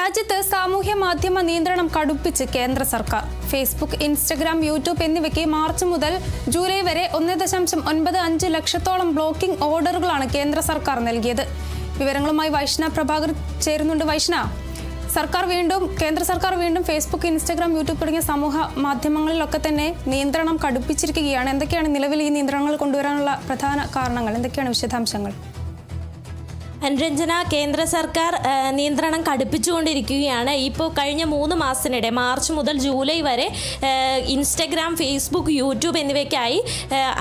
രാജ്യത്ത് സാമൂഹ്യ മാധ്യമ നിയന്ത്രണം കടുപ്പിച്ച് കേന്ദ്ര സർക്കാർ. ഫേസ്ബുക്ക്, ഇൻസ്റ്റഗ്രാം, യൂട്യൂബ് എന്നിവയ്ക്ക് മാർച്ച് മുതൽ ജൂലൈ വരെ 1.95 ലക്ഷത്തോളം ബ്ലോക്കിംഗ് ഓർഡറുകളാണ് കേന്ദ്ര സർക്കാർ നൽകിയത്. വിവരങ്ങളുമായി വൈഷ്ണ പ്രഭാകർ ചേരുന്നുണ്ട്. വൈഷ്ണ, കേന്ദ്ര സർക്കാർ വീണ്ടും ഫേസ്ബുക്ക്, ഇൻസ്റ്റഗ്രാം, യൂട്യൂബ് തുടങ്ങിയ സമൂഹ മാധ്യമങ്ങളിലൊക്കെ തന്നെ നിയന്ത്രണം കടുപ്പിച്ചിരിക്കുകയാണ്. എന്തൊക്കെയാണ് നിലവിൽ ഈ നിയന്ത്രണങ്ങൾ കൊണ്ടുവരാനുള്ള പ്രധാന കാരണങ്ങൾ? എന്തൊക്കെയാണ് വിശദാംശങ്ങൾ? അനുരഞ്ജന, കേന്ദ്ര സർക്കാർ നിയന്ത്രണം കടുപ്പിച്ചുകൊണ്ടിരിക്കുകയാണ്. ഇപ്പോൾ കഴിഞ്ഞ 3 മാസത്തിനിടെ മാർച്ച് മുതൽ ജൂലൈ വരെ ഇൻസ്റ്റഗ്രാം, ഫേസ്ബുക്ക്, യൂട്യൂബ് എന്നിവയ്ക്കായി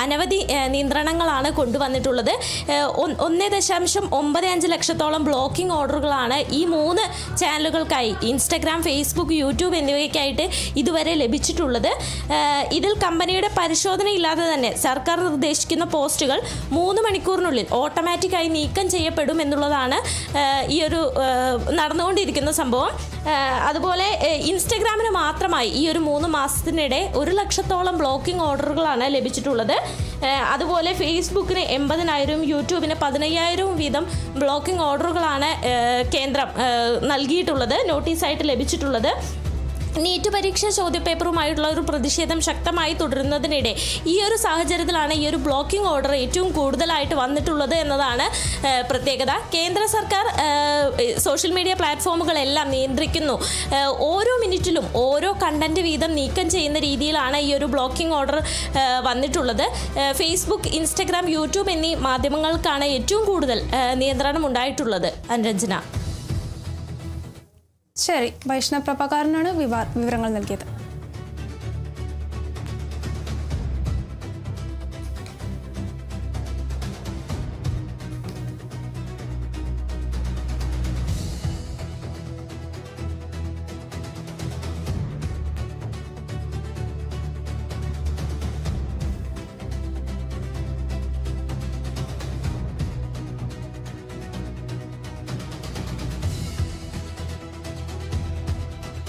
അനവധി നിയന്ത്രണങ്ങളാണ് കൊണ്ടുവന്നിട്ടുള്ളത്. 1.95 ലക്ഷത്തോളം ബ്ലോക്കിംഗ് ഓർഡറുകളാണ് ഈ 3 ചാനലുകൾക്കായി, ഇൻസ്റ്റഗ്രാം, ഫേസ്ബുക്ക്, യൂട്യൂബ് എന്നിവയ്ക്കായിട്ട് ഇതുവരെ ലഭിച്ചിട്ടുള്ളത്. ഇതിൽ കമ്പനിയുടെ പരിശോധനയില്ലാതെ തന്നെ സർക്കാർ നിർദ്ദേശിക്കുന്ന പോസ്റ്റുകൾ 3 മണിക്കൂറിനുള്ളിൽ ഓട്ടോമാറ്റിക്കായി നീക്കം ചെയ്യപ്പെടും എന്നുള്ളതാണ് ഈ ഒരു നടന്നുകൊണ്ടിരിക്കുന്ന സംഭവം. അതുപോലെ ഇൻസ്റ്റഗ്രാമിന് മാത്രമായി ഈ ഒരു 3 മാസത്തിനിടെ 1 ലക്ഷത്തോളം ബ്ലോക്കിംഗ് ഓർഡറുകളാണ് ലഭിച്ചിട്ടുള്ളത്. അതുപോലെ ഫേസ്ബുക്കിന് 80,000, യൂട്യൂബിന് 15,000 വീതം ബ്ലോക്കിംഗ് ഓർഡറുകളാണ് കേന്ദ്രം നൽകിയിട്ടുള്ളത്, നോട്ടീസായിട്ട് ലഭിച്ചിട്ടുള്ളത്. നീറ്റ് പരീക്ഷ ചോദ്യപേപ്പറുമായിട്ടുള്ള ഒരു പ്രതിഷേധം ശക്തമായി തുടരുന്നതിനിടെ ഈ ഒരു സാഹചര്യത്തിലാണ് ഈ ഒരു ബ്ലോക്കിംഗ് ഓർഡർ ഏറ്റവും കൂടുതലായിട്ട് വന്നിട്ടുള്ളത് എന്നതാണ് പ്രത്യേകത. കേന്ദ്ര സർക്കാർ സോഷ്യൽ മീഡിയ പ്ലാറ്റ്ഫോമുകളെല്ലാം നിയന്ത്രിക്കുന്നു. ഓരോ മിനിറ്റിലും ഓരോ കണ്ടന്റ് വീതം നീക്കം ചെയ്യുന്ന രീതിയിലാണ് ഈ ഒരു ബ്ലോക്കിംഗ് ഓർഡർ വന്നിട്ടുള്ളത്. ഫേസ്ബുക്ക്, ഇൻസ്റ്റഗ്രാം, യൂട്യൂബ് എന്നീ മാധ്യമങ്ങൾക്കാണ് ഏറ്റവും കൂടുതൽ നിയന്ത്രണം ഉണ്ടായിട്ടുള്ളത്. അനുരഞ്ജന. ശരി, വൈഷ്ണവ് പ്രഭാകരനാണ് വിവരങ്ങൾ നൽകിയത്.